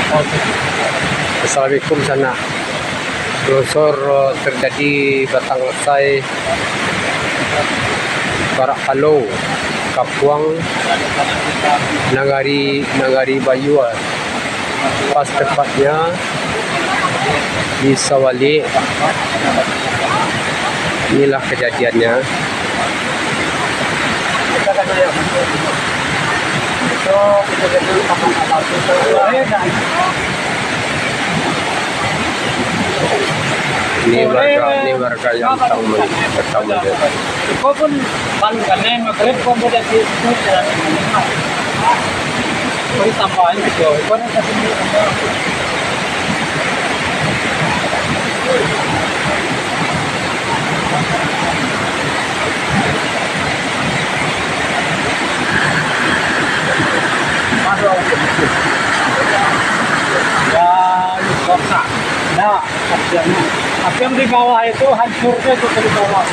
Assalamualaikum sana. Longsor terjadi Batang Lesai, Barak Palau, Kapuang, Nagari Bayu. Pas tepatnya di Sawali. Inilah kejadiannya. Ini warga yang pertama. Kau pun paling kanan, maghrib kau boleh di jalan ini. Kau tambahin gitu. Kau nak kasih kotak. Nah, tapi yang di bawah itu hancurnya itu di bawah.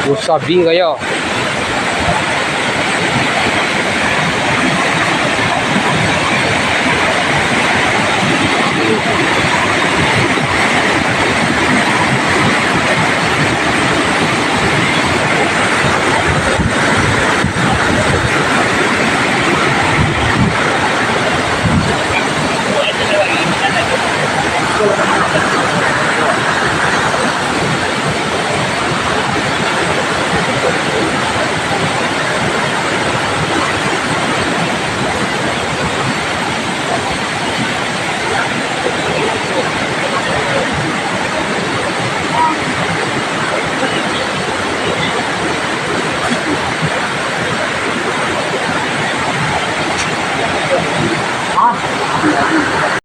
Usabi kayo.